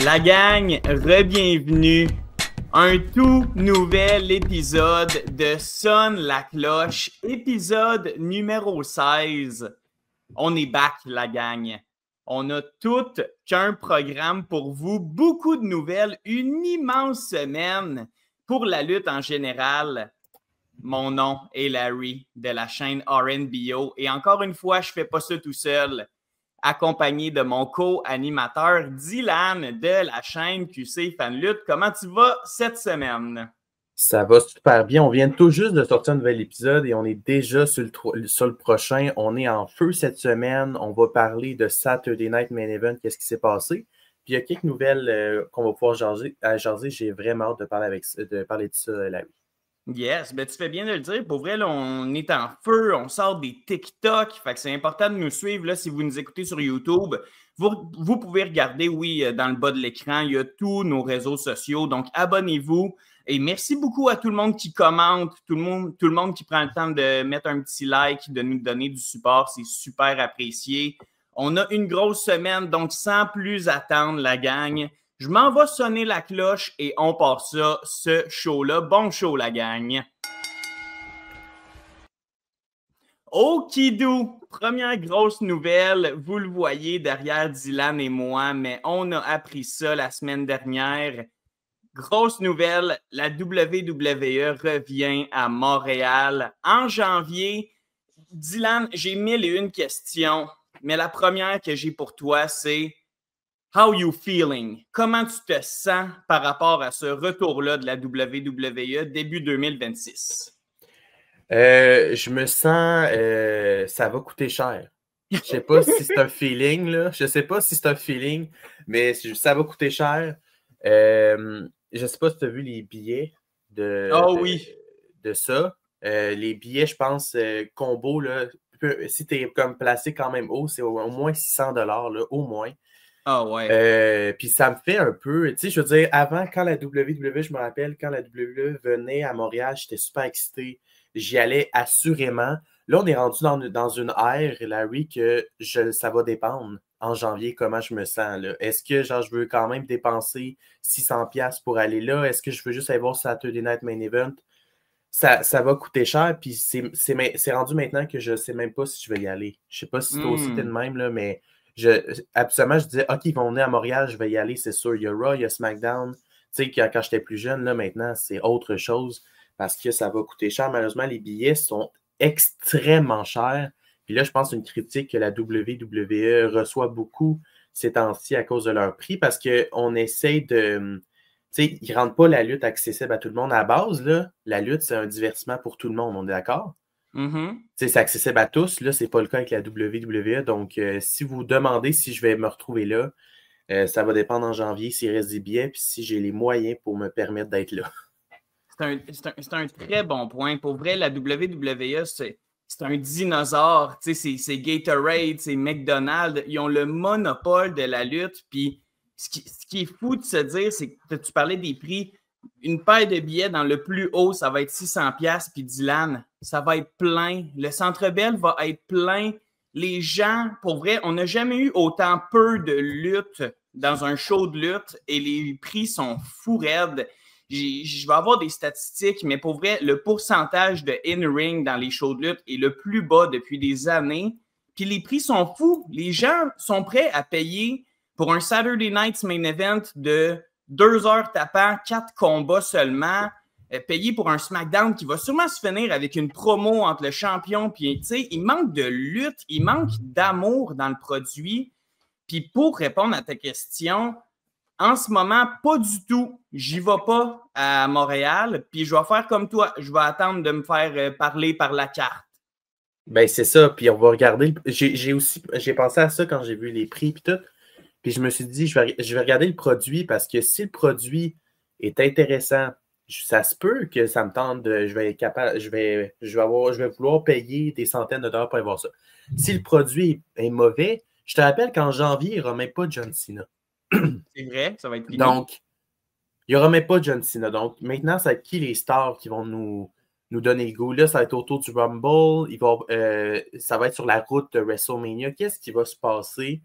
La gang, re-bienvenue. Un tout nouvel épisode de Sonne la cloche, épisode numéro 16. On est back, la gang. On a tout qu'un programme pour vous, beaucoup de nouvelles, une immense semaine pour la lutte en général. Mon nom est Larry de la chaîne RNBO et encore une fois, je ne fais pas ça tout seul. Accompagné de mon co-animateur Dylan de la chaîne QC Fan Lutte. Comment tu vas cette semaine? Ça va super bien. On vient tout juste de sortir un nouvel épisode et on est déjà sur le prochain. On est en feu cette semaine. On va parler de Saturday Night Main Event, qu'est-ce qui s'est passé. Puis il y a quelques nouvelles qu'on va pouvoir jaser. J'ai vraiment hâte de parler de ça, Larry. Yes, ben tu fais bien de le dire. Pour vrai, là, on est en feu, on sort des TikTok. Fait que c'est important de nous suivre. Là, si vous nous écoutez sur YouTube, vous pouvez regarder, oui, dans le bas de l'écran, il y a tous nos réseaux sociaux. Donc, abonnez-vous. Et merci beaucoup à tout le monde qui commente, tout le monde qui prend le temps de mettre un petit like, de nous donner du support. C'est super apprécié. On a une grosse semaine, donc sans plus attendre, la gang. Je m'en vais sonner la cloche et on part ça, ce show-là. Bon show, la gang. Okidou, première grosse nouvelle. Vous le voyez derrière Dylan et moi, mais on a appris ça la semaine dernière. Grosse nouvelle, la WWE revient à Montréal en janvier. Dylan, j'ai 1001 questions, mais la première que j'ai pour toi, c'est how you feeling? Comment tu te sens par rapport à ce retour-là de la WWE début 2026? Je me sens, ça va coûter cher. Je sais pas si c'est un feeling, là. Je sais pas si c'est un feeling, mais ça va coûter cher. Je sais pas si tu as vu les billets Oui. de ça. Les billets, je pense, combo, là, si tu es comme placé quand même haut, c'est au moins 600 $, là, au moins. Ah ouais. Puis ça me fait un peu, tu sais, je veux dire, avant, quand la WWE, je me rappelle, quand la WWE venait à Montréal, j'étais super excité. J'y allais assurément. Là, on est rendu dans une ère, Larry, que ça va dépendre en janvier comment je me sens, là. Est-ce que, genre, je veux quand même dépenser 600$ pour aller là? Est-ce que je veux juste aller voir Saturday Night Main Event? Ça va coûter cher, puis c'est rendu maintenant que je ne sais même pas si je vais y aller. Je ne sais pas si toi aussi t'es de même, là, mais absolument, je disais, OK, ils vont venir à Montréal, je vais y aller, c'est sûr. Il y a Raw, il y a SmackDown. Tu sais, quand j'étais plus jeune, là, maintenant, c'est autre chose parce que ça va coûter cher. Malheureusement, les billets sont extrêmement chers. Puis là, je pense une critique que la WWE reçoit beaucoup ces temps-ci à cause de leur prix parce qu'on essaie de... Tu sais, ils ne rendent pas la lutte accessible à tout le monde. À la base, là, la lutte, c'est un divertissement pour tout le monde, on est d'accord? Mm-hmm. C'est accessible à tous. Là, ce n'est pas le cas avec la WWE. Donc, si vous demandez si je vais me retrouver là, ça va dépendre en janvier s'il reste des billets puis si j'ai les moyens pour me permettre d'être là. C'est un très bon point. Pour vrai, la WWE, c'est un dinosaure. C'est Gatorade, c'est McDonald's. Ils ont le monopole de la lutte. Puis ce qui est fou de se dire, c'est que tu parlais des prix. Une paire de billets dans le plus haut, ça va être 600$. Puis Dylan, ça va être plein. Le Centre Bell va être plein. Les gens, pour vrai, on n'a jamais eu autant peu de lutte dans un show de lutte et les prix sont fous raides. Je vais avoir des statistiques, mais pour vrai, le pourcentage de in-ring dans les shows de lutte est le plus bas depuis des années. Puis les prix sont fous. Les gens sont prêts à payer pour un Saturday Night Main Event de 2 heures tapant, 4 combats seulement, payer pour un SmackDown qui va sûrement se finir avec une promo entre le champion. Puis, tu sais, il manque de lutte, il manque d'amour dans le produit. Puis pour répondre à ta question, en ce moment, pas du tout. J'y vais pas à Montréal, puis je vais faire comme toi. Je vais attendre de me faire parler par la carte. Ben, c'est ça. Puis on va regarder. J'ai pensé à ça quand j'ai vu les prix puis tout. Puis je me suis dit, je vais regarder le produit parce que si le produit est intéressant, ça se peut que ça me tente de. Je vais vouloir payer des centaines de dollars pour aller voir ça. Si le produit est mauvais, je te rappelle qu'en janvier, il n'y aura même pas John Cena. C'est vrai, ça va être fini. Donc, il n'y aura même pas John Cena. Donc, maintenant, ça va être qui les stars qui vont nous donner le goût? Là, ça va être autour du Rumble. Ça va être sur la route de WrestleMania. Qu'est-ce qui va se passer?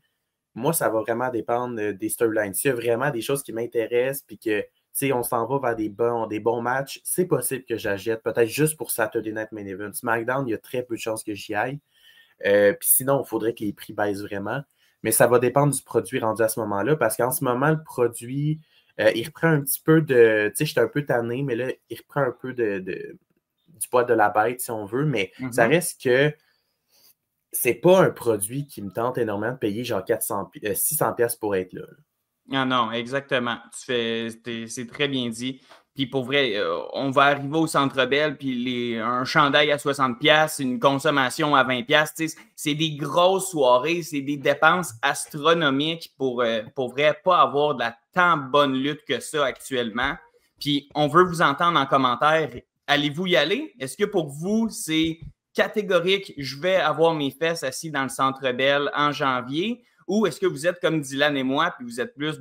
moi, ça va vraiment dépendre des storylines. S'il y a vraiment des choses qui m'intéressent, puis que on s'en va vers des bons matchs, c'est possible que j'achète, peut-être juste pour Saturday Night Main Event. SmackDown, il y a très peu de chances que j'y aille. Puis sinon, il faudrait que les prix baissent vraiment. Mais ça va dépendre du produit rendu à ce moment-là, parce qu'en ce moment, le produit, il reprend un petit peu de... Tu sais, j'étais un peu tanné, mais là, il reprend un peu du poids de la bête, si on veut, mais ça reste que c'est pas un produit qui me tente énormément de payer genre 600$ pour être là. Ah non, exactement. C'est très bien dit. Puis pour vrai, on va arriver au Centre Bell, puis un chandail à 60$, une consommation à 20$, c'est des grosses soirées, c'est des dépenses astronomiques pour vrai pas avoir de la tant bonne lutte que ça actuellement. Puis on veut vous entendre en commentaire. Allez-vous y aller? Est-ce que pour vous, c'est catégorique, je vais avoir mes fesses assis dans le Centre Bell en janvier? Ou est-ce que vous êtes comme Dylan et moi, puis vous êtes plus,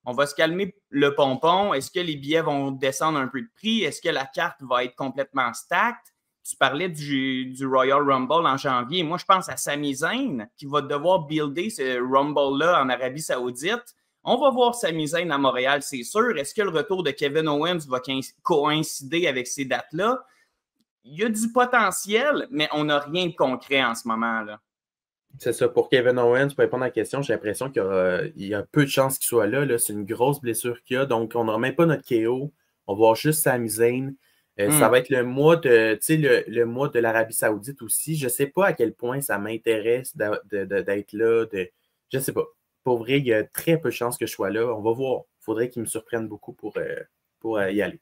on va se calmer le pompon. Est-ce que les billets vont descendre un peu de prix? Est-ce que la carte va être complètement stacked? Tu parlais du Royal Rumble en janvier. Moi, je pense à Sami Zayn qui va devoir builder ce Rumble-là en Arabie Saoudite. On va voir Sami Zayn à Montréal, c'est sûr. Est-ce que le retour de Kevin Owens va coïncider avec ces dates-là? Il y a du potentiel, mais on n'a rien de concret en ce moment, là. C'est ça. Pour Kevin Owens, pour répondre à la question, j'ai l'impression qu'il y a peu de chances qu'il soit là. C'est une grosse blessure qu'il y a. Donc, on n'aura même pas notre KO. On va voir juste Sami Zayn. Ça va être le mois le mois de l'Arabie Saoudite aussi. Je ne sais pas à quel point ça m'intéresse d'être là. Je ne sais pas. Pour vrai, il y a très peu de chances que je sois là. On va voir. Il faudrait qu'il me surprenne beaucoup pour y aller.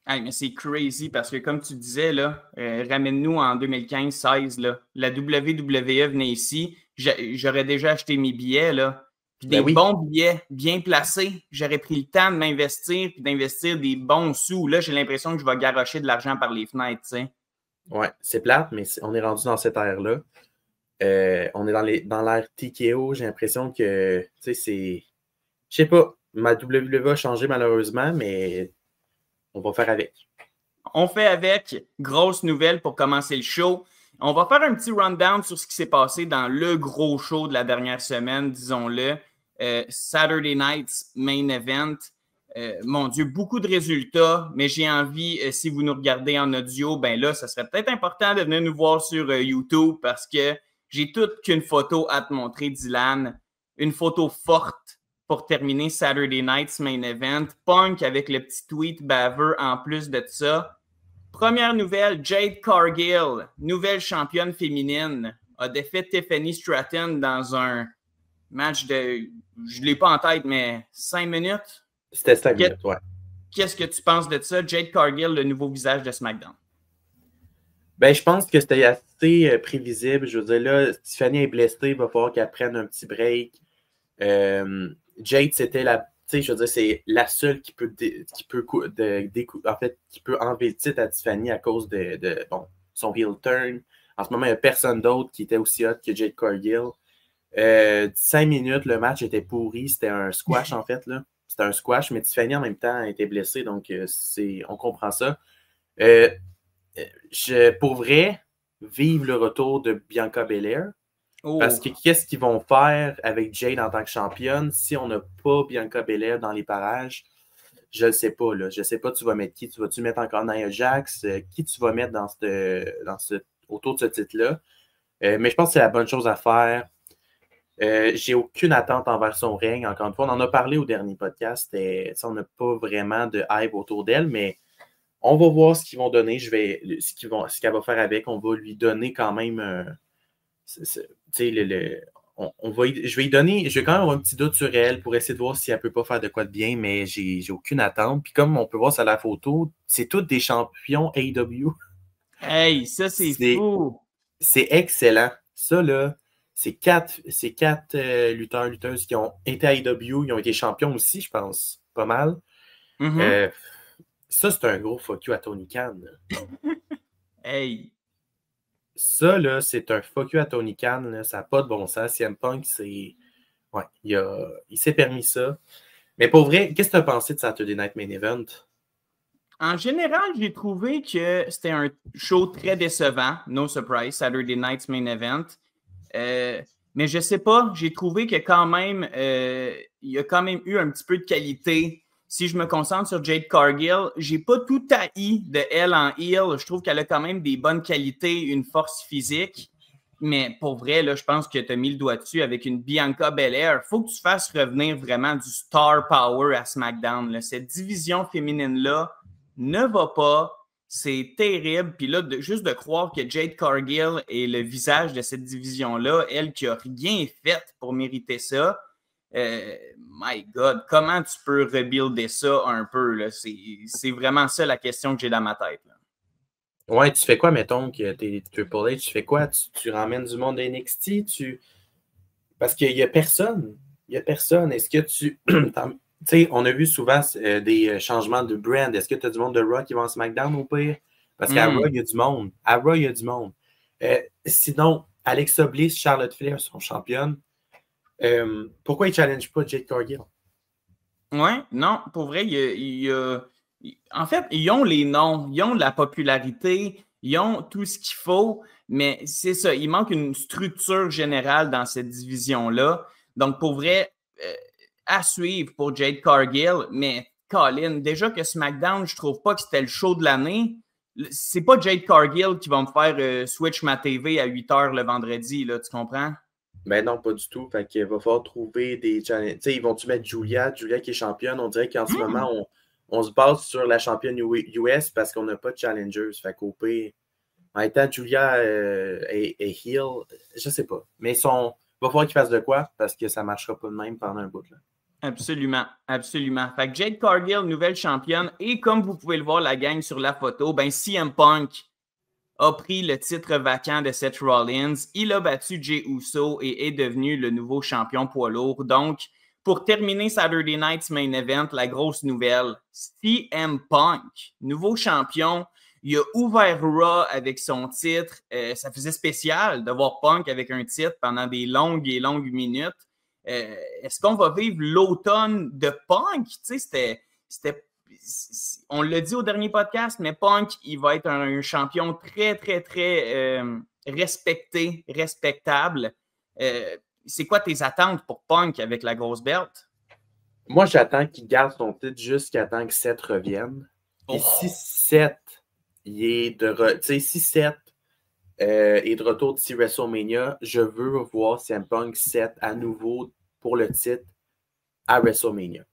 Hey, mais c'est crazy parce que, comme tu disais, là, ramène-nous en 2015-16, là, la WWE venait ici, j'aurais déjà acheté mes billets, là, puis des bons billets bien placés. J'aurais pris le temps de m'investir puis d'investir des bons sous. Là, j'ai l'impression que je vais garrocher de l'argent par les fenêtres, tu sais. Ouais, c'est plate, mais on est rendu dans cette ère-là. On est dans l'ère TKO. J'ai l'impression que, tu sais, c'est... Je sais pas, ma WWE a changé malheureusement, mais... On va faire avec. On fait avec. Grosse nouvelle pour commencer le show. On va faire un petit rundown sur ce qui s'est passé dans le gros show de la dernière semaine, disons-le. Saturday Night's Main Event. Mon Dieu, beaucoup de résultats, mais j'ai envie, si vous nous regardez en audio, ben là, ça serait peut-être important de venir nous voir sur YouTube parce que j'ai toute qu'une photo à te montrer, Dylan. Une photo forte pour terminer Saturday Night's Main Event. Punk avec le petit tweet baveux en plus de ça. Première nouvelle, Jade Cargill, nouvelle championne féminine, a défait Tiffany Stratton dans un match de, je ne l'ai pas en tête, mais 5 minutes. C'était 5 minutes, ouais. Qu'est-ce que tu penses de ça? Jade Cargill, le nouveau visage de SmackDown. Ben, je pense que c'était assez prévisible. Je veux dire, là, Tiffany est blessée, il va falloir qu'elle prenne un petit break. Jade, c'était la. Tu sais, je veux dire, c'est la seule qui peut enlever le titre à Tiffany à cause de son heel turn. En ce moment, il n'y a personne d'autre qui était aussi hot que Jade Cargill. 5 minutes, le match était pourri. C'était un squash, en fait, là. C'était un squash, mais Tiffany, en même temps, était blessée, donc on comprend ça. Pour vrai, vive le retour de Bianca Belair. Parce que qu'est-ce qu'ils vont faire avec Jade en tant que championne si on n'a pas Bianca Belair dans les parages? Je ne sais pas. Là. Je ne sais pas, tu vas mettre qui? Tu vas-tu mettre encore Nia Jax? Qui tu vas mettre autour de ce titre-là? Mais je pense que c'est la bonne chose à faire. J'ai aucune attente envers son règne. Encore une fois, on en a parlé au dernier podcast. On n'a pas vraiment de hype autour d'elle, mais on va voir ce qu'ils vont donner. Ce qu'elle va faire avec. On va lui donner quand même... je vais quand même avoir un petit doute sur elle pour essayer de voir si elle ne peut pas faire de quoi de bien, mais j'ai aucune attente. Puis comme on peut voir sur la photo, c'est tous des champions AEW. Hey, ça c'est fou! C'est excellent. Ça, là, c'est quatre lutteuses qui ont été à AEW, ils ont été champions aussi, je pense. Pas mal. Mm-hmm. Ça, c'est un gros fuck you à Tony Khan. Hey! Ça, là, c'est un fuck you à Tony Khan. Là. Ça n'a pas de bon sens. CM Punk, c'est... Ouais, il s'est permis ça. Mais pour vrai, qu'est-ce que tu as pensé de Saturday Night Main Event? En général, j'ai trouvé que c'était un show très décevant. No surprise, Saturday Night's Main Event. Mais je sais pas, j'ai trouvé que quand même, il y a quand même eu un petit peu de qualité. Si je me concentre sur Jade Cargill, j'ai pas tout haï de elle en heel. Je trouve qu'elle a quand même des bonnes qualités, une force physique. Mais pour vrai, là, je pense que tu as mis le doigt dessus avec une Bianca Belair. Il faut que tu fasses revenir vraiment du star power à SmackDown, là. Cette division féminine-là ne va pas. C'est terrible. Puis là, juste de croire que Jade Cargill est le visage de cette division-là, elle qui a rien fait pour mériter ça, my God, comment tu peux rebuilder ça un peu, là? C'est vraiment ça la question que j'ai dans ma tête, là. Ouais, tu fais quoi, mettons, que t'es Triple H, tu fais quoi? Tu ramènes du monde de NXT? Parce qu'il n'y a personne. Il n'y a personne. Est-ce que tu... Tu sais, on a vu souvent des changements de brand. Est-ce que tu as du monde de Raw qui va en SmackDown au pire? Parce qu'à Raw, il y a du monde. À Raw, il y a du monde. Sinon, Alexa Bliss, Charlotte Flair sont championnes. Pourquoi ils ne challengent pas Jade Cargill? Ouais, non, pour vrai, en fait, ils ont les noms, ils ont de la popularité, ils ont tout ce qu'il faut, mais c'est ça, il manque une structure générale dans cette division-là. Donc, pour vrai, à suivre pour Jade Cargill, mais Colin, déjà que SmackDown, je trouve pas que c'était le show de l'année. C'est pas Jade Cargill qui va me faire switch ma TV à 8 h le vendredi, là, tu comprends? Ben non, pas du tout. Fait qu'il va falloir trouver des challenges. Tu sais, ils vont-tu mettre Julia qui est championne? On dirait qu'en ce moment, on se base sur la championne US parce qu'on n'a pas de challengers. Fait qu'au pire, en étant Julia et heel, je sais pas. Mais il va falloir qu'ils fassent de quoi parce que ça ne marchera pas de même pendant un bout, là. Absolument, absolument. Fait que Jade Cargill, nouvelle championne, et comme vous pouvez le voir, la gang sur la photo, ben CM Punk a pris le titre vacant de Seth Rollins. Il a battu Jey Uso et est devenu le nouveau champion poids lourd. Donc, pour terminer Saturday Night's Main Event, la grosse nouvelle, CM Punk, nouveau champion. Il a ouvert Raw avec son titre. Ça faisait spécial de voir Punk avec un titre pendant des longues et longues minutes. Est-ce qu'on va vivre l'automne de Punk? Tu sais, on l'a dit au dernier podcast, mais Punk, il va être un champion très, très, très respecté, respectable. C'est quoi tes attentes pour Punk avec la grosse belt? Moi, j'attends qu'il garde son titre jusqu'à temps que Seth revienne. Et si Seth est de retour d'ici WrestleMania, je veux voir CM Punk Seth à nouveau pour le titre à WrestleMania.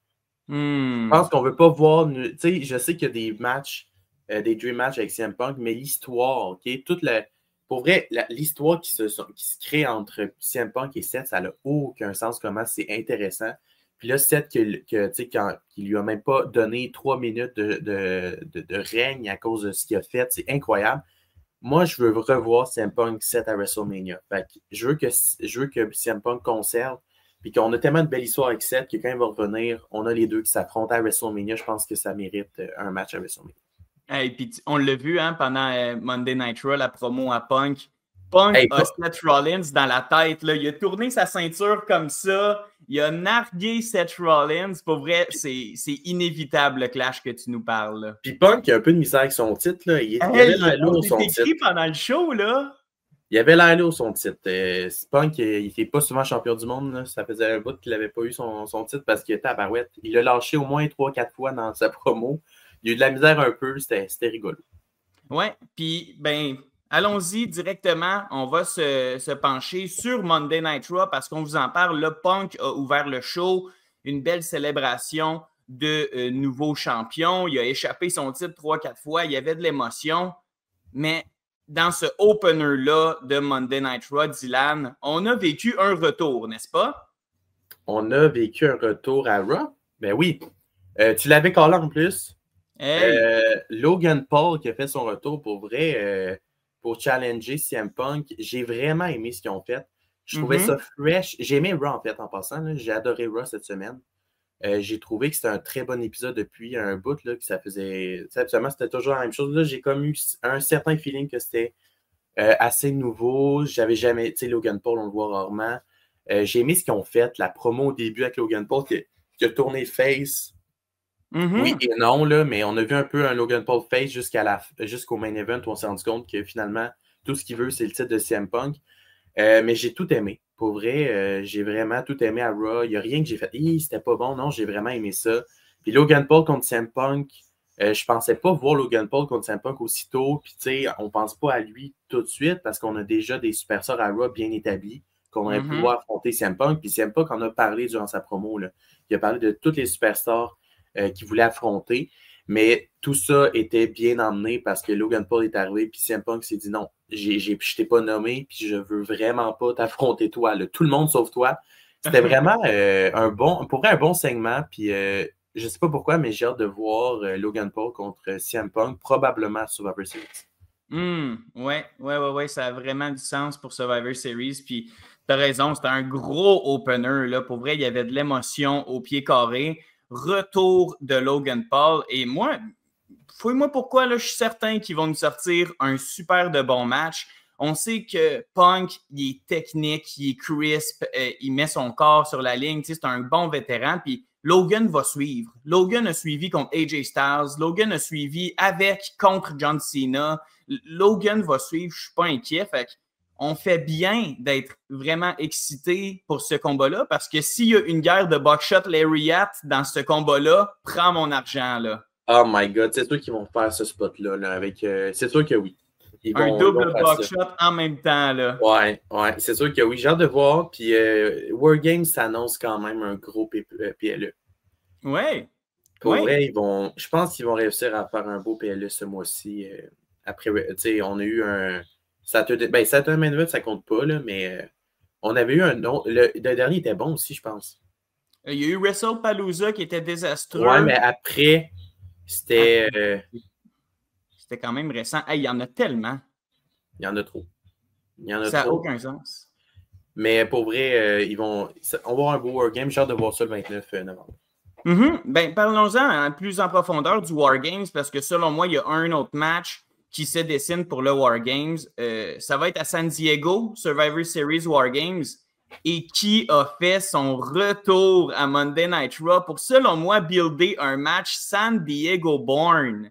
Je pense qu'on ne veut pas voir. Tu sais, je sais qu'il y a des matchs, des dream matchs avec CM Punk, mais l'histoire, OK? Pour vrai, l'histoire qui se crée entre CM Punk et Seth, ça n'a aucun sens comment c'est intéressant. Puis là, Seth, qui lui a même pas donné 3 minutes de règne à cause de ce qu'il a fait, c'est incroyable. Moi, je veux revoir CM Punk Seth à WrestleMania. Fait que je veux que CM Punk conserve. Puis qu'on a tellement de belles histoires avec Seth que quand il va revenir, on a les deux qui s'affrontent à WrestleMania. Je pense que ça mérite un match à WrestleMania. Et puis on l'a vu pendant Monday Night Raw, la promo à Punk. Punk a Seth Rollins dans la tête. Là. Il a tourné sa ceinture comme ça. Il a nargué Seth Rollins. Pour vrai, c'est inévitable le clash que tu nous parles. Là. Puis Punk a un peu de misère avec son titre. Là. Il avait l'air lourd son titre. Écrit pendant le show, là. Il avait l'air lourd son titre. Punk, il n'était pas souvent champion du monde. Là. Ça faisait un bout qu'il n'avait pas eu son titre parce qu'il était à Barouette. Il l'a lâché au moins 3-4 fois dans sa promo. Il a eu de la misère un peu. C'était rigolo. Ouais, puis ben allons-y directement. On va se pencher sur Monday Night Raw parce qu'on vous en parle. Le Punk a ouvert le show. Une belle célébration de nouveau champion. Il a échappé son titre 3-4 fois. Il y avait de l'émotion. Mais dans ce opener-là de Monday Night Raw, Dylan, on a vécu un retour, n'est-ce pas? On a vécu un retour à Raw? Ben oui. Tu l'avais callé en plus. Hey. Logan Paul qui a fait son retour pour vrai, pour challenger CM Punk. J'ai vraiment aimé ce qu'ils ont fait. Je trouvais ça fresh. J'ai aimé Raw en fait en passant. J'ai adoré Raw cette semaine. J'ai trouvé que c'était un très bon épisode depuis un bout là, que ça faisait. Absolument, c'était toujours la même chose. Là, j'ai comme eu un certain feeling que c'était assez nouveau. J'avais jamais. Tu sais, Logan Paul, on le voit rarement. J'ai aimé ce qu'ils ont fait. La promo au début avec Logan Paul qui a tourné face. Oui et non, là, mais on a vu un peu un Logan Paul face jusqu'au main event où on s'est rendu compte que finalement, tout ce qu'il veut, c'est le titre de CM Punk. Mais j'ai tout aimé. Pour vrai, j'ai vraiment tout aimé à Raw. Il n'y a rien que j'ai fait. C'était pas bon. Non, j'ai vraiment aimé ça. Puis Logan Paul contre CM Punk, je pensais pas voir Logan Paul contre CM Punk aussitôt. Puis tu sais, on pense pas à lui tout de suite parce qu'on a déjà des superstars à Raw bien établis qu'on aurait pu voir affronter CM Punk. Puis CM Punk en a parlé durant sa promo, là. Il a parlé de toutes les superstars qu'il voulait affronter. Mais tout ça était bien emmené parce que Logan Paul est arrivé, puis CM Punk s'est dit non, je t'ai pas nommé, puis je veux vraiment pas t'affronter toi, là. Tout le monde sauf toi. C'était vraiment pour vrai, un bon segment, puis je sais pas pourquoi, mais j'ai hâte de voir Logan Paul contre CM Punk, probablement à Survivor Series. Ouais, ça a vraiment du sens pour Survivor Series, puis t'as raison, c'était un gros opener, là. Pour vrai, il y avait de l'émotion au pied carré. Retour de Logan Paul. Et moi, fouille-moi pourquoi, là, je suis certain qu'ils vont nous sortir un super de bon match. On sait que Punk, il est technique, il est crisp, il met son corps sur la ligne. C'est un bon vétéran. Puis Logan va suivre. Logan a suivi contre AJ Styles. Logan a suivi contre John Cena. Logan va suivre. Je ne suis pas inquiet. Fait on fait bien d'être vraiment excité pour ce combat-là parce que s'il y a une guerre de buckshot lariat dans ce combat-là, prends mon argent, là. Oh my God, c'est sûr qu'ils vont faire ce spot-là là, avec. C'est sûr que oui. Un double buckshot en même temps, là. Ouais, c'est sûr que oui. J'ai hâte de voir. Puis Wargames s'annonce quand même un gros PLE. Ouais. Pour vrai, je pense qu'ils vont réussir à faire un beau PLE ce mois-ci. Après, tu sais, on a eu un. Saturday Main Event, ça compte pas, là, mais on avait eu un autre. Le dernier était bon aussi, je pense. Il y a eu WrestlePalooza qui était désastreux. Ouais, mais après, c'était. C'était quand même récent. Hey, il y en a tellement. Il y en a trop. Ça n'a aucun sens. Mais pour vrai, on va avoir un beau Wargame. J'ai hâte de voir ça le 29 novembre. Ben, parlons-en plus en profondeur du Wargames parce que selon moi, il y a un autre match qui se dessine pour le Wargames. Ça va être à San Diego, Survivor Series Wargames. Et qui a fait son retour à Monday Night Raw pour, selon moi, builder un match San Diego-born.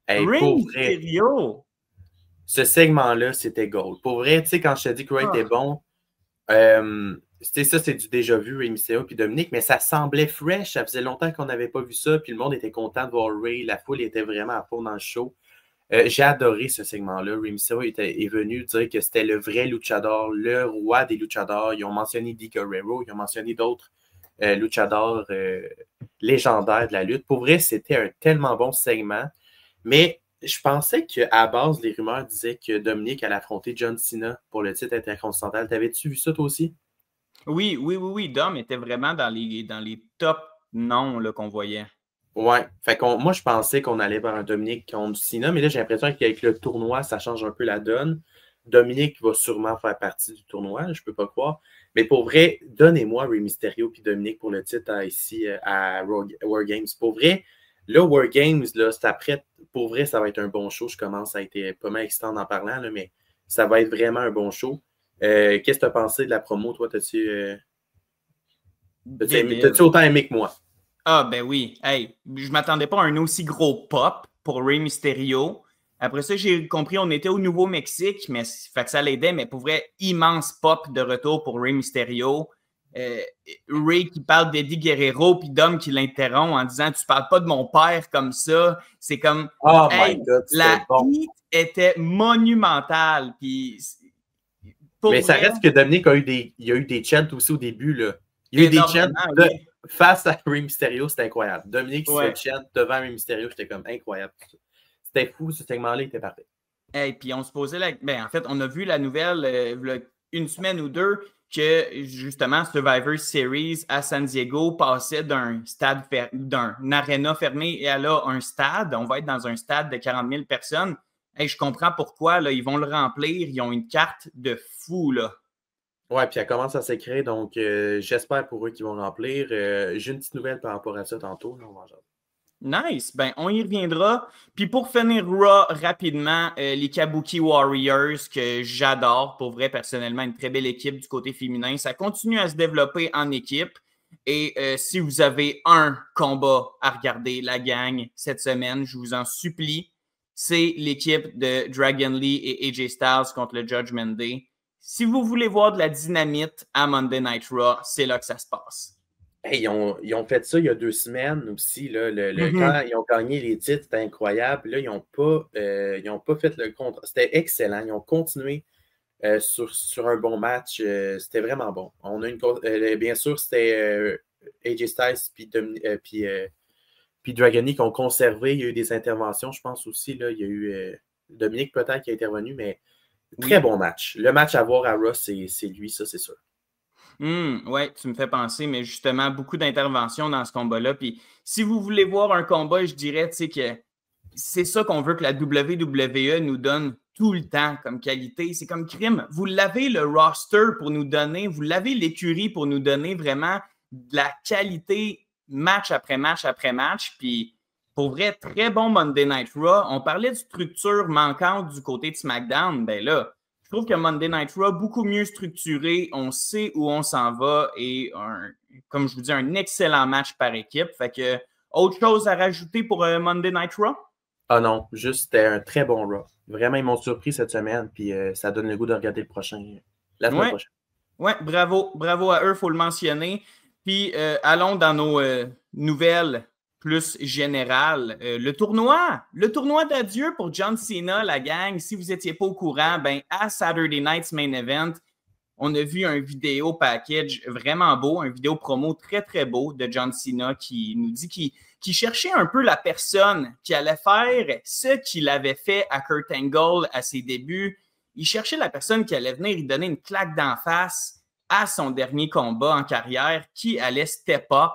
Hey, Rey Mysterio. Ce segment-là, c'était gold. Pour vrai, tu sais, quand je te dis que Ray était bon, ça, c'est du déjà vu, Rey Mysterio puis Dominique, mais ça semblait fresh. Ça faisait longtemps qu'on n'avait pas vu ça, puis le monde était content de voir Ray. La foule était vraiment à fond dans le show. J'ai adoré ce segment-là. Rey Mysterio est venu dire que c'était le vrai luchador, le roi des luchadors. Ils ont mentionné Di Guerrero, ils ont mentionné d'autres luchadors légendaires de la lutte. Pour vrai, c'était un tellement bon segment. Mais je pensais qu'à base, les rumeurs disaient que Dominique allait affronter John Cena pour le titre intercontinental. T'avais-tu vu ça toi aussi? Oui. Dom était vraiment dans les top noms là, qu'on voyait. Ouais. Fait moi, je pensais qu'on allait vers un Dominique contre Cena, mais là, j'ai l'impression qu'avec le tournoi, ça change un peu la donne. Dominique va sûrement faire partie du tournoi, je peux pas croire. Mais pour vrai, donnez-moi Rey Mysterio puis Dominique pour le titre ici à Wargames. Pour vrai, là, Wargames, là, c'est après. Pour vrai, ça va être un bon show. Je commence à être pas mal excitant en parlant, là, mais ça va être vraiment un bon show. Qu'est-ce que tu as pensé de la promo, toi? T'as-tu autant aimé que moi? Ah, ben oui. Hey, je m'attendais pas à un aussi gros pop pour Rey Mysterio. Après ça, j'ai compris on était au Nouveau-Mexique, mais fait que ça l'aidait, mais pour vrai, immense pop de retour pour Rey Mysterio. Ray qui parle d'Eddie Guerrero, puis Dom qui l'interrompt en disant « Tu parles pas de mon père comme ça. » C'est comme... Oh my God, la heat était monumentale. Puis, mais ça reste que Dominique il y a eu des chants aussi au début. Là. Il y a eu des chants face à Rey Mysterio, c'était incroyable. Dominique se chante devant Rey Mysterio, c'était comme incroyable. C'était fou, ce segment-là était parfait. Et puis on se posait en fait, on a vu la nouvelle une semaine ou deux que justement Survivor Series à San Diego passait d'un aréna fermé à là un stade. On va être dans un stade de 40 000 personnes. Hey, je comprends pourquoi. Là, ils vont le remplir. Ils ont une carte de fou, là. Ouais, puis elle commence à s'écrire, donc j'espère pour eux qu'ils vont remplir. J'ai une petite nouvelle par rapport à ça tantôt. Là, on va en Nice. Ben, on y reviendra. Puis pour finir Raw rapidement, les Kabuki Warriors, que j'adore. Pour vrai, personnellement, une très belle équipe du côté féminin. Ça continue à se développer en équipe. Et si vous avez un combat à regarder, la gang, cette semaine, je vous en supplie, c'est l'équipe de Dragon Lee et AJ Styles contre le Judgment Day. si vous voulez voir de la dynamite à Monday Night Raw, c'est là que ça se passe. Hey, ils ont fait ça il y a 2 semaines aussi. Là, quand ils ont gagné les titres, c'était incroyable. Là, ils n'ont pas fait le contre. C'était excellent. Ils ont continué sur un bon match. C'était vraiment bon. On a bien sûr, c'était AJ Styles puis Dragony qui ont conservé. Il y a eu des interventions, je pense aussi. Là, il y a eu Dominique peut-être qui a intervenu, mais très bon match. Le match à voir à Raw, c'est lui, ça, c'est sûr. Ouais, tu me fais penser, mais justement, beaucoup d'interventions dans ce combat-là. Puis si vous voulez voir un combat, je dirais, tu sais, que c'est ça qu'on veut que la WWE nous donne tout le temps comme qualité. C'est comme crime. Vous l'avez le roster pour nous donner, vous l'avez l'écurie pour nous donner vraiment de la qualité match après match après match. Puis pour vrai, très bon Monday Night Raw. On parlait de structure manquante du côté de SmackDown. Ben là, je trouve que Monday Night Raw, beaucoup mieux structuré, on sait où on s'en va et, comme je vous dis, un excellent match par équipe. Fait que, autre chose à rajouter pour Monday Night Raw? Ah non, juste c'était un très bon Raw. Vraiment, ils m'ont surpris cette semaine, puis ça donne le goût de regarder le prochain, la semaine prochaine. Oui, bravo à eux, il faut le mentionner. Puis allons dans nos nouvelles plus générales. Le tournoi d'adieu pour John Cena, la gang. Si vous n'étiez pas au courant, ben à Saturday Night's Main Event, on a vu un vidéo package vraiment beau, un vidéo promo très, très beau de John Cena qui nous dit qu'il cherchait un peu la personne qui allait faire ce qu'il avait fait à Kurt Angle à ses débuts. Il cherchait la personne qui allait venir lui donner une claque d'en face à son dernier combat en carrière, qui allait step up.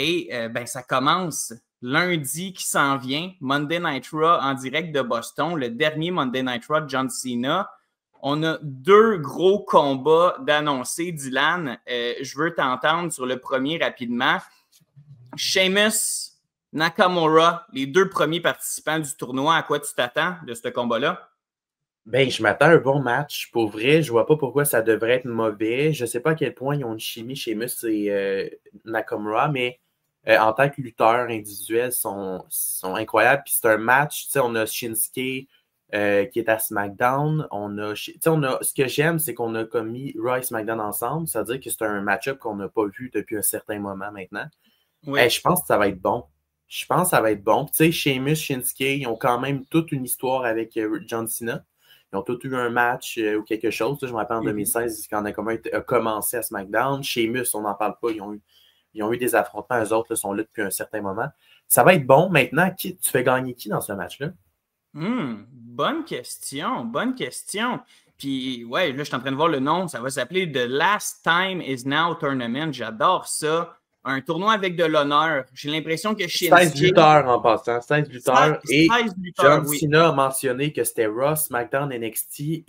Et ben, ça commence lundi qui s'en vient, Monday Night Raw en direct de Boston, le dernier Monday Night Raw de John Cena. On a 2 gros combats d'annoncer, Dylan. Je veux t'entendre sur le premier rapidement. Sheamus, Nakamura, les 2 premiers participants du tournoi. À quoi tu t'attends de ce combat-là? Ben, je m'attends à un bon match. Pour vrai, je vois pas pourquoi ça devrait être mauvais. Je sais pas à quel point ils ont une chimie chez Sheamus et Nakamura, mais en tant que lutteurs individuels, sont incroyables. Puis c'est un match, tu sais, on a Shinsuke qui est à SmackDown. Ce que j'aime, c'est qu'on a comme mis Raw et SmackDown ensemble. C'est-à-dire que c'est un match-up qu'on n'a pas vu depuis un certain moment maintenant. Oui. Je pense que ça va être bon. Je pense que ça va être bon. Tu sais, Sheamus, Shinsuke, ils ont quand même toute une histoire avec John Cena. Ils ont tous eu un match ou quelque chose. Je me rappelle en 2016, quand Nakamura a commencé à SmackDown. Sheamus, on n'en parle pas. Ils ont eu des affrontements. Eux autres sont là depuis un certain moment. Ça va être bon. Maintenant, tu fais gagner qui dans ce match-là? Bonne question. Bonne question. Puis, ouais, là, je suis en train de voir le nom. Ça va s'appeler The Last Time Is Now Tournament. J'adore ça. Un tournoi avec de l'honneur. J'ai l'impression que chez 16 lutteurs en passant. 16 lutteurs. 16 lutteurs, John Cena a mentionné que c'était Raw, SmackDown, NXT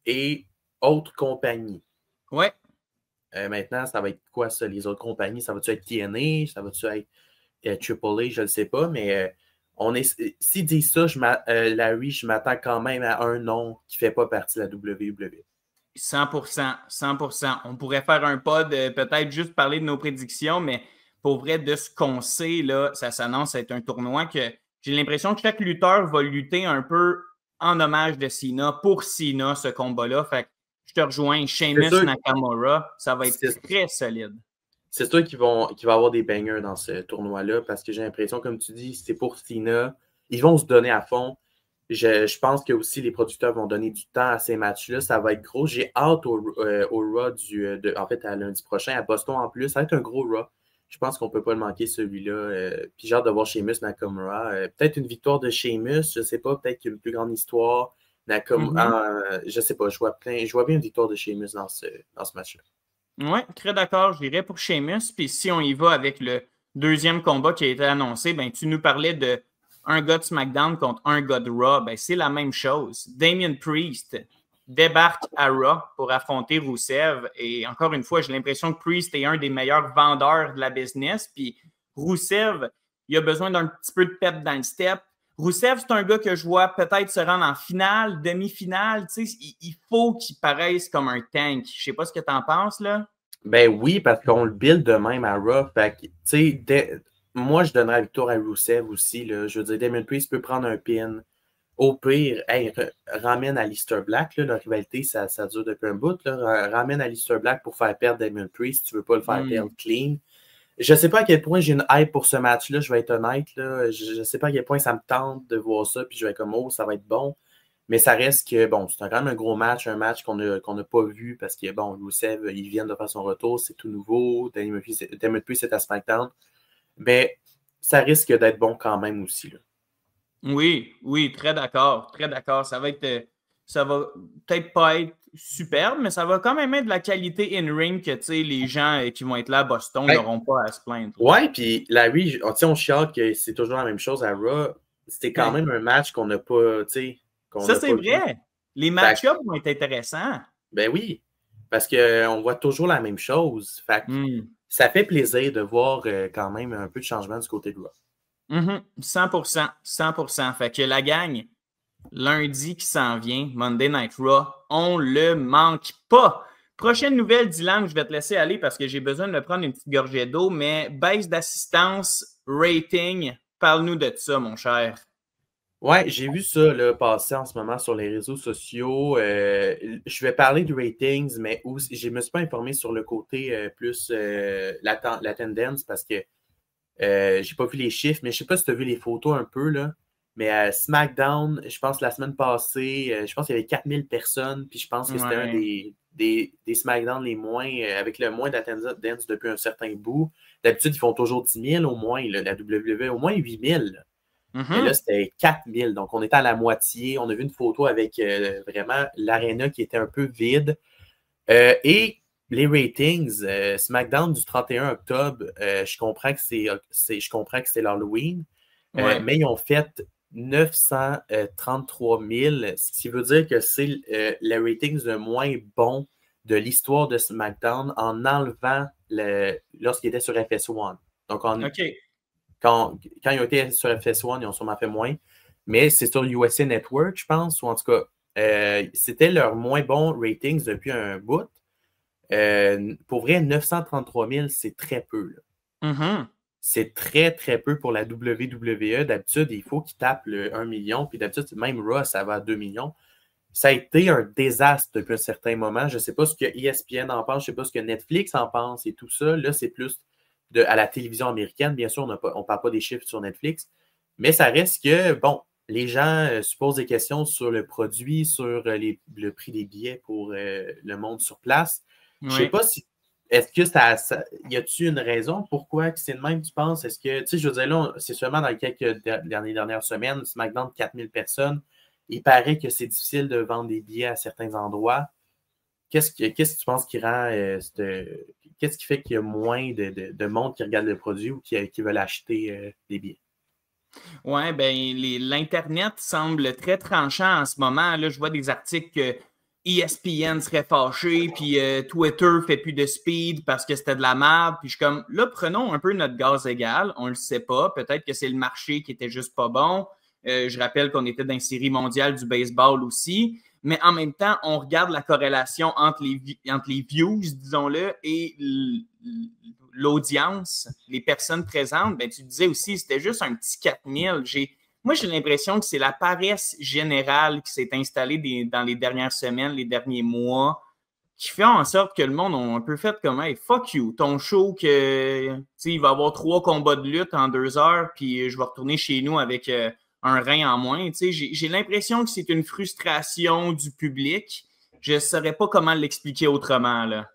et autres compagnies. Ouais. Maintenant, ça va être quoi ça, les autres compagnies? Ça va-tu être TNA? Ça va-tu être Triple A? Je ne sais pas, mais s'ils disent ça, Larry, je m'attends quand même à un nom qui ne fait pas partie de la WWE. 100%. On pourrait faire un pod, peut-être juste parler de nos prédictions, mais pour vrai, de ce qu'on sait, là, ça s'annonce être un tournoi que j'ai l'impression que chaque lutteur va lutter un peu en hommage de Cena, pour Cena, ce combat-là. Fait que je te rejoins, Sheamus, Nakamura, ça va être très solide. C'est sûr qu'il va avoir des bangers dans ce tournoi-là, parce que j'ai l'impression, comme tu dis, c'est pour Cena. Ils vont se donner à fond. Je pense que aussi les producteurs vont donner du temps à ces matchs-là. Ça va être gros. J'ai hâte au Raw en fait, à lundi prochain, à Boston en plus. Ça va être un gros Raw. Je pense qu'on ne peut pas le manquer, celui-là. Puis j'ai hâte de voir Sheamus Nakamura. Peut-être une victoire de Sheamus, je ne sais pas. Peut-être une plus grande histoire. Nakamura, je ne sais pas. Je vois bien une victoire de Sheamus dans ce match-là. Oui, très d'accord. Je dirais pour Sheamus. Puis si on y va avec le deuxième combat qui a été annoncé, ben, tu nous parlais de un gars de SmackDown contre un gars de Raw, ben c'est la même chose. Damien Priest débarque à Raw pour affronter Rusev. Et encore une fois, j'ai l'impression que Priest est un des meilleurs vendeurs de la business. Puis Rusev, il a besoin d'un petit peu de pep dans le step. Rusev, c'est un gars que je vois peut-être se rendre en finale, demi-finale. Tu sais, il faut qu'il paraisse comme un tank. Je sais pas ce que tu en penses, là. Ben oui, parce qu'on le build de même à Raw. Fait que, tu sais, moi, je donnerais la victoire à Rusev aussi. Là. Je veux dire, Damien Priest peut prendre un pin. Au pire, hey, ramène Aleister Black, là, la rivalité, ça dure depuis un bout. Là. Ramène Aleister Black pour faire perdre Damon Priest si tu veux pas le faire perdre clean. Je ne sais pas à quel point j'ai une hype pour ce match-là, je vais être honnête. Là. Je ne sais pas à quel point ça me tente de voir ça, puis je vais être comme, oh, ça va être bon. Mais ça reste que, bon, c'est quand même un gros match, un match qu'on n'a pas vu parce que, bon, Rusev, ils viennent de faire son retour, c'est tout nouveau. Damon Priest, c'est à SmackDown. Mais ça risque d'être bon quand même aussi. Là. Oui, oui, très d'accord, très d'accord. Ça va peut-être pas être superbe, mais ça va quand même être de la qualité in-ring que, tu sais, les gens qui vont être là à Boston n'auront pas à se plaindre. Ouais, puis Larry, on chiale que c'est toujours la même chose à Raw. C'était quand même un match qu'on n'a pas, tu sais, Ça, c'est vrai. Les match-ups vont être intéressants. Ben oui, parce qu'on voit toujours la même chose. Fait ça fait plaisir de voir quand même un peu de changement du côté de Raw. 100%, 100%. Fait que la gang, lundi qui s'en vient, Monday Night Raw, on le manque pas. Prochaine nouvelle, Dylan, je vais te laisser aller parce que j'ai besoin de me prendre une petite gorgée d'eau, mais baisse d'assistance, rating, parle-nous de ça, mon cher. Ouais, j'ai vu ça là, passer en ce moment sur les réseaux sociaux. Je vais parler de ratings, mais aussi, je ne me suis pas informé sur le côté plus la tendance parce que j'ai pas vu les chiffres, mais je sais pas si tu as vu les photos un peu, là. Mais à SmackDown, je pense la semaine passée, je pense qu'il y avait 4000 personnes, puis je pense que c'était un des SmackDown les moins, avec le moins d'attendance depuis un certain bout. D'habitude, ils font toujours 10 000 au moins, là, la WWE, au moins 8 000. Mais là, c'était 4000, donc on était à la moitié. On a vu une photo avec vraiment l'aréna qui était un peu vide. Et les ratings, SmackDown du 31 octobre, je comprends que c'est l'Halloween, mais ils ont fait 933 000, ce qui veut dire que c'est le ratings le moins bon de l'histoire de SmackDown en enlevant lorsqu'il était sur FS1. Donc, quand ils ont été sur FS1, ils ont sûrement fait moins, mais c'est sur USA Network, je pense, ou en tout cas, c'était leur moins bon ratings depuis un bout. Pour vrai, 933 000, c'est très peu. C'est très, très peu pour la WWE. D'habitude, il faut qu'ils tapent le 1 million. Puis d'habitude, même Raw, ça va à 2 millions. Ça a été un désastre depuis un certain moment. Je ne sais pas ce que ESPN en pense, je ne sais pas ce que Netflix en pense et tout ça. Là, c'est plus à la télévision américaine. Bien sûr, on ne parle pas des chiffres sur Netflix. Mais ça reste que, bon, les gens se posent des questions sur le produit, sur le prix des billets pour le monde sur place. Je ne sais pas si. Est-ce que y a-t-il une raison pourquoi c'est le même, tu penses? Est-ce que, tu sais, je veux dire, là, c'est seulement dans quelques dernières semaines, SmackDown, 4000 personnes. Il paraît que c'est difficile de vendre des billets à certains endroits. Qu'est-ce que tu penses qui rend. Qu'est-ce qui fait qu'il y a moins de monde qui regarde le produit ou qui veulent acheter des billets? Oui, ben l'Internet semble très tranchant en ce moment. Là, je vois des articles que ESPN serait fâché, puis Twitter fait plus de speed parce que c'était de la merde. Puis je suis comme, là, prenons un peu notre gaz égal. On le sait pas. Peut-être que c'est le marché qui était juste pas bon. Je rappelle qu'on était dans une série mondiale du baseball aussi. Mais en même temps, on regarde la corrélation entre les views, disons-le, et l'audience, les personnes présentes. Ben, tu disais aussi, c'était juste un petit 4000. Moi, j'ai l'impression que c'est la paresse générale qui s'est installée dans les dernières semaines, les derniers mois, qui fait en sorte que le monde a un peu fait comme hey, fuck you, ton show il va y avoir 3 combats de lutte en 2 heures, puis je vais retourner chez nous avec un rein en moins. J'ai l'impression que c'est une frustration du public. Je ne saurais pas comment l'expliquer autrement, là.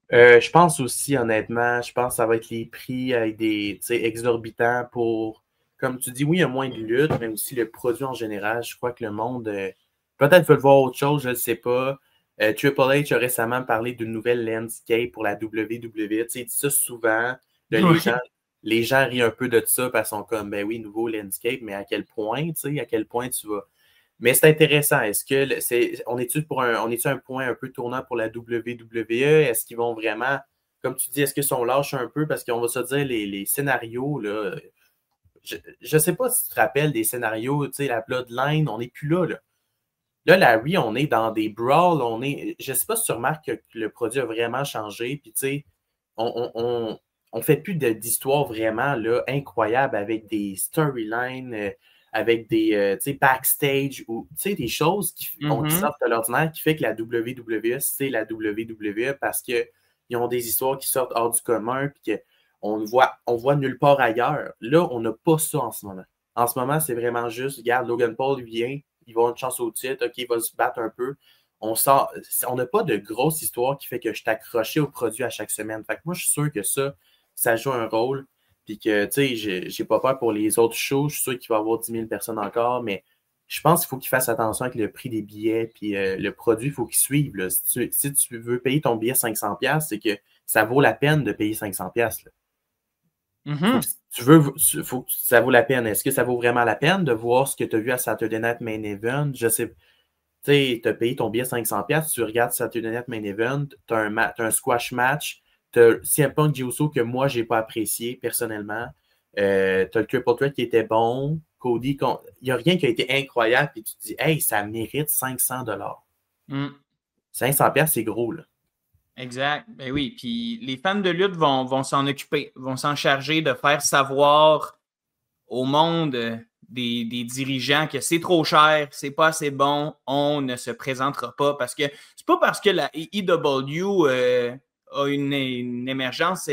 Je pense aussi, honnêtement, je pense que ça va être les prix avec des exorbitants pour, comme tu dis, oui, il y a moins de lutte, mais aussi le produit en général. Je crois que le monde, peut-être veut voir autre chose, je ne sais pas. Triple H a récemment parlé d'une nouvelle landscape pour la WWE. Il dit ça souvent. Là, les gens rient un peu de ça parce qu'ils sont comme, ben oui, nouveau landscape, mais à quel point tu vas. Mais c'est intéressant. On est-tu un point un peu tournant pour la WWE? Est-ce qu'ils vont vraiment, comme tu dis, est-ce qu'ils sont lâches un peu? Parce qu'on va se dire, les scénarios, là, je ne sais pas si tu te rappelles des scénarios, tu sais, la Bloodline, on n'est plus là, là. Là, Larry, on est dans des brawls, je ne sais pas si tu remarques que le produit a vraiment changé, puis tu sais, on fait plus d'histoires vraiment là, incroyables avec des storylines, avec des backstage ou des choses qui sortent de l'ordinaire qui fait que la WWE, c'est la WWE parce qu'ils ont des histoires qui sortent hors du commun et qu'on voit nulle part ailleurs. Là, on n'a pas ça en ce moment. En ce moment, c'est vraiment juste, regarde, Logan Paul vient, il va avoir une chance au titre, OK, il va se battre un peu. On n'a pas de grosse histoire qui fait que je suis accroché au produit à chaque semaine. Fait que moi, je suis sûr que ça joue un rôle. Puis que, tu sais, j'ai pas peur pour les autres shows. Je suis sûr qu'il va y avoir 10 000 personnes encore, mais je pense qu'il faut qu'ils fassent attention avec le prix des billets. Puis le produit, il faut qu'il suive. Là. Si tu veux payer ton billet 500$, c'est que ça vaut la peine de payer 500$. Là. Faut que ça vaut la peine. Est-ce que ça vaut vraiment la peine de voir ce que tu as vu à Saturday Night Main Event? Je sais. Tu sais, tu as payé ton billet 500$, tu regardes Saturday Night Main Event, tu as un squash match. T'as CM Punk Uso que moi, je n'ai pas apprécié personnellement. T'as le Triple Threat qui était bon. Cody, il n'y a rien qui a été incroyable. Puis tu te dis, hey, ça mérite 500$. 500$, c'est gros, là. Exact. Ben oui. Puis les fans de lutte vont s'en occuper, vont s'en charger de faire savoir au monde des dirigeants que c'est trop cher, c'est pas assez bon, on ne se présentera pas. Parce que c'est pas parce que la EW a une émergence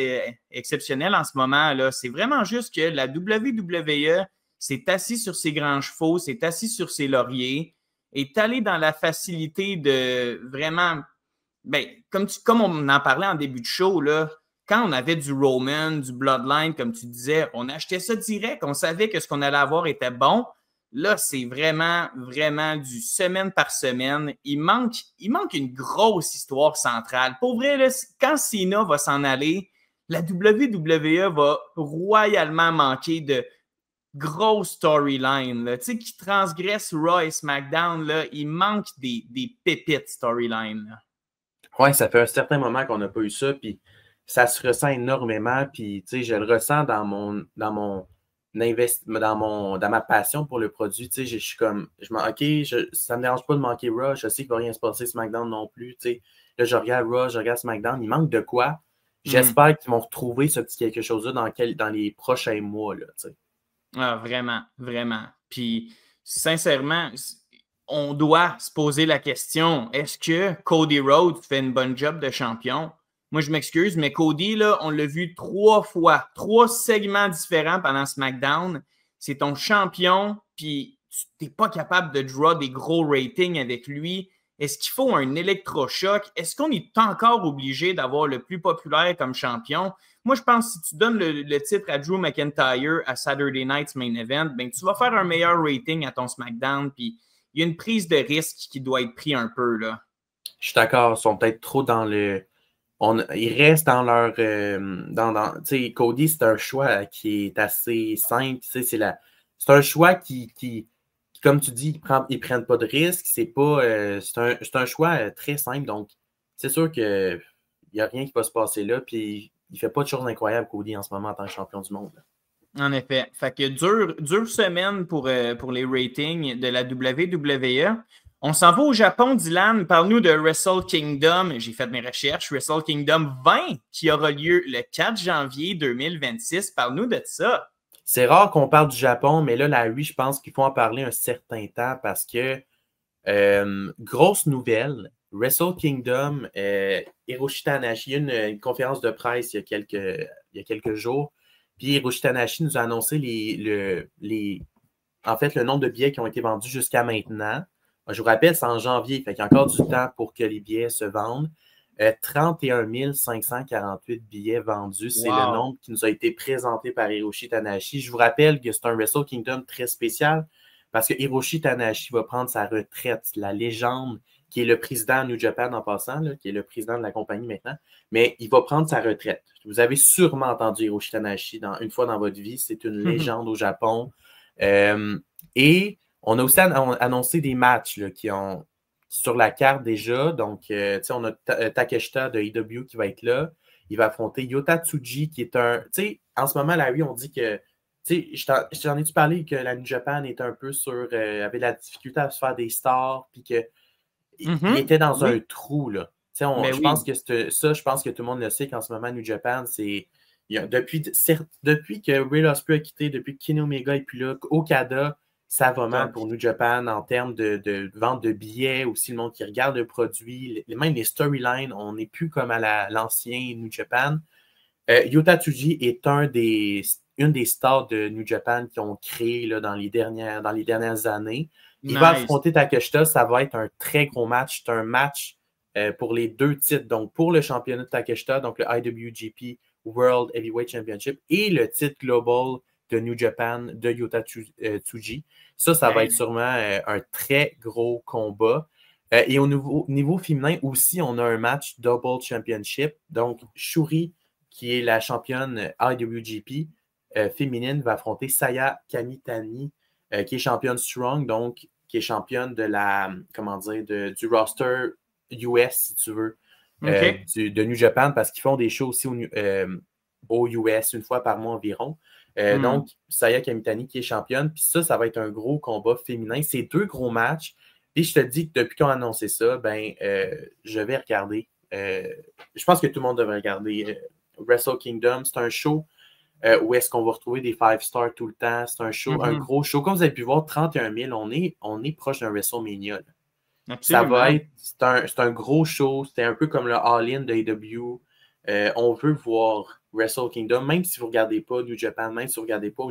exceptionnelle en ce moment. Là. C'est vraiment juste que la WWE s'est assis sur ses grands chevaux, s'est assis sur ses lauriers, est allé dans la facilité de vraiment... Ben, comme on en parlait en début de show, là, quand on avait du Roman, du Bloodline, comme tu disais, on achetait ça direct. On savait que ce qu'on allait avoir était bon. Là, c'est vraiment, vraiment du semaine par semaine. Il manque une grosse histoire centrale. Pour vrai, là, quand Cena va s'en aller, la WWE va royalement manquer de grosses storylines, qui transgressent Raw et SmackDown. Là, il manque des pépites storylines. Ouais, ça fait un certain moment qu'on n'a pas eu ça, puis ça se ressent énormément, puis tu sais, je le ressens dans ma passion pour le produit, tu sais, je suis comme, ça me dérange pas de manquer Raw, je sais qu'il va rien se passer SmackDown non plus, tu sais, là, je regarde Raw, je regarde SmackDown, il manque de quoi, j'espère qu'ils vont retrouver ce petit quelque chose-là dans les prochains mois, là, tu sais. Ah, vraiment, vraiment, puis sincèrement, on doit se poser la question, est-ce que Cody Rhodes fait une bonne job de champion? Moi, je m'excuse, mais Cody, là, on l'a vu 3 fois, 3 segments différents pendant SmackDown. C'est ton champion, puis tu n'es pas capable de draw des gros ratings avec lui. Est-ce qu'il faut un électrochoc? Est-ce qu'on est encore obligé d'avoir le plus populaire comme champion? Moi, je pense que si tu donnes le titre à Drew McIntyre à Saturday Night's Main Event, ben, tu vas faire un meilleur rating à ton SmackDown, puis il y a une prise de risque qui doit être prise un peu, là. Je suis d'accord, ils sont peut-être trop dans le... ils restent dans leur... tu sais, Cody, c'est un choix qui est assez simple. Tu sais, c'est un choix qui, comme tu dis, ils prennent pas de risque. C'est pas... c'est un choix très simple. Donc, c'est sûr qu'il n'y a rien qui va se passer là. Puis, il fait pas de choses incroyables, Cody, en ce moment, en tant que champion du monde. En effet. Fait que dure semaine pour les ratings de la WWE. On s'en va au Japon, Dylan. Parle-nous de Wrestle Kingdom. J'ai fait mes recherches. Wrestle Kingdom 20 qui aura lieu le 4 janvier 2026. Parle-nous de ça. C'est rare qu'on parle du Japon, mais là, la Wii, je pense qu'il faut en parler un certain temps parce que grosse nouvelle, Wrestle Kingdom, Hiroshi Tanahashi, il y a une conférence de presse il y a quelques jours. Puis Hiroshi Tanahashi nous a annoncé en fait, le nombre de billets qui ont été vendus jusqu'à maintenant. Je vous rappelle, c'est en janvier, fait qu'il y a encore du temps pour que les billets se vendent. 31 548 billets vendus, c'est le nombre qui nous a été présenté par Hiroshi Tanahashi. Je vous rappelle que c'est un Wrestle Kingdom très spécial parce que Hiroshi Tanahashi va prendre sa retraite, la légende qui est le président New Japan en passant, là, qui est le président de la compagnie maintenant, mais il va prendre sa retraite. Vous avez sûrement entendu Hiroshi Tanahashi une fois dans votre vie, c'est une légende au Japon. Et on a aussi annoncé des matchs là, qui ont sur la carte déjà. Donc, on a Takeshita de AEW qui va être là. Il va affronter Yota Tsuji qui est un... Tu sais, en ce moment, Larry, on dit que... Tu sais, j'en ai-tu parlé que la New Japan était un peu avait la difficulté à se faire des stars, puis que il était dans un trou, là. Je pense que je pense que tout le monde le sait qu'en ce moment, New Japan, c'est... Depuis que Will Ospreay a quitté, depuis que Kenny Omega est plus là, Okada, ça va mal pour New Japan en termes de vente de billets, aussi le monde qui regarde le produit, même les storylines, on n'est plus comme à l'ancien New Japan. Yota Tsuji est une des stars de New Japan qui ont créé là, dans les dernières années. Il va affronter Takeshita, ça va être un très gros match. C'est un match pour les 2 titres, donc pour le championnat de Takeshita, donc le IWGP World Heavyweight Championship et le titre global de New Japan de Yota Tsuji. Ça va être sûrement un très gros combat. Et au niveau féminin aussi, on a un match Double Championship. Donc, Shuri, qui est la championne IWGP féminine, va affronter Saya Kamitani, qui est championne Strong, donc qui est championne de du roster US, si tu veux, de New Japan, parce qu'ils font des shows aussi au US une fois par mois environ. Donc, Saya Kamitani qui est championne. Puis ça va être un gros combat féminin. C'est 2 gros matchs. Puis je te dis que depuis qu'on a annoncé ça, je vais regarder. Je pense que tout le monde devrait regarder Wrestle Kingdom. C'est un show où est-ce qu'on va retrouver des 5-stars tout le temps. C'est un show, un gros show. Comme vous avez pu voir, 31 000, on est proche d'un WrestleMania. Ça va être, c'est un gros show. C'était un peu comme le All-In de AEW. On veut voir Wrestle Kingdom, même si vous ne regardez pas New Japan, même si vous ne regardez pas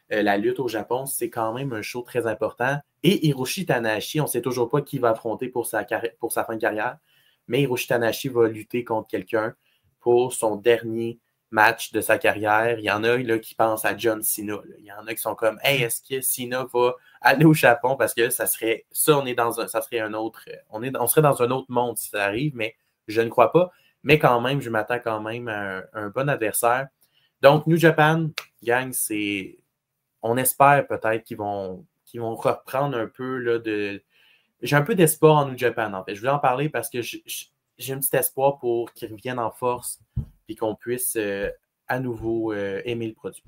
la lutte au Japon, c'est quand même un show très important. Et Hiroshi Tanahashi, on ne sait toujours pas qui va affronter pour sa fin de carrière, mais Hiroshi Tanahashi va lutter contre quelqu'un pour son dernier match de sa carrière. Il y en a là, qui pensent à John Cena. Là. Il y en a qui sont comme « Hey, est-ce que Cena va aller au Japon? » Parce que ça serait un autre... On serait dans un autre monde si ça arrive, mais je ne crois pas. Mais quand même, je m'attends quand même à un bon adversaire. Donc, New Japan, gang, on espère peut-être qu'ils vont reprendre un peu là, J'ai un peu d'espoir en New Japan, en fait. Je voulais en parler parce que j'ai un petit espoir pour qu'ils reviennent en force et qu'on puisse à nouveau aimer le produit.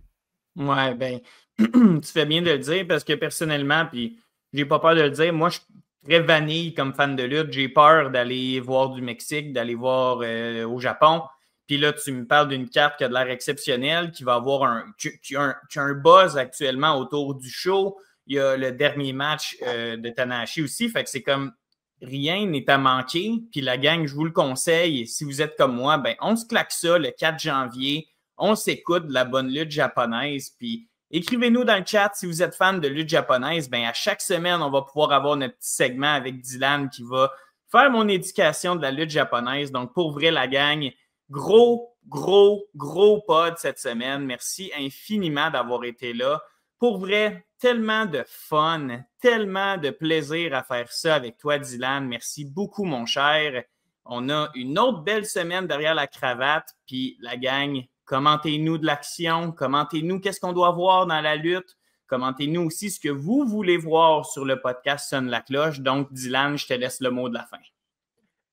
Ouais, tu fais bien de le dire parce que personnellement, puis j'ai pas peur de le dire, moi, je suis très vanille comme fan de lutte. J'ai peur d'aller voir du Mexique, d'aller voir au Japon. Puis là, tu me parles d'une carte qui a de l'air exceptionnelle, qui va avoir qui a un buzz actuellement autour du show. Il y a le dernier match de Tanahashi aussi. Fait que c'est comme rien n'est à manquer. Puis la gang, je vous le conseille. Si vous êtes comme moi, on se claque ça le 4 janvier. On s'écoute de la bonne lutte japonaise. Puis écrivez-nous dans le chat si vous êtes fan de lutte japonaise. À chaque semaine, on va pouvoir avoir notre petit segment avec Dylan qui va faire mon éducation de la lutte japonaise. Donc, pour vrai, la gang, gros pod cette semaine. Merci infiniment d'avoir été là. Pour vrai, tellement de fun, tellement de plaisir à faire ça avec toi, Dylan. Merci beaucoup, mon cher. On a une autre belle semaine derrière la cravate. Puis la gang, commentez-nous de l'action, commentez-nous qu'est-ce qu'on doit voir dans la lutte, commentez-nous aussi ce que vous voulez voir sur le podcast Sonne la cloche. Donc, Dylan, je te laisse le mot de la fin.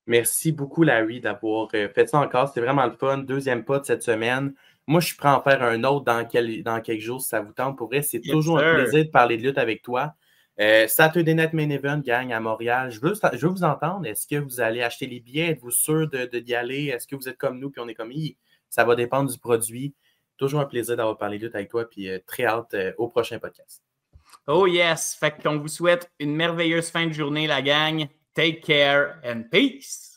Merci beaucoup, Larry, d'avoir fait ça encore. C'était vraiment le fun. 2e pas de cette semaine. Moi, je suis prêt à en faire un autre dans quelques jours si ça vous tente. Pour vrai, c'est toujours un plaisir de parler de lutte avec toi. Saturday Night Main Event, gang, à Montréal. Je veux vous entendre. Est-ce que vous allez acheter les billets? Êtes-vous sûr d'y aller? Est-ce que vous êtes comme nous puis on est comme ça va dépendre du produit. Toujours un plaisir d'avoir parlé de lutte avec toi puis très hâte au prochain podcast. Oh yes! Fait qu'on vous souhaite une merveilleuse fin de journée, la gang. Take care and peace!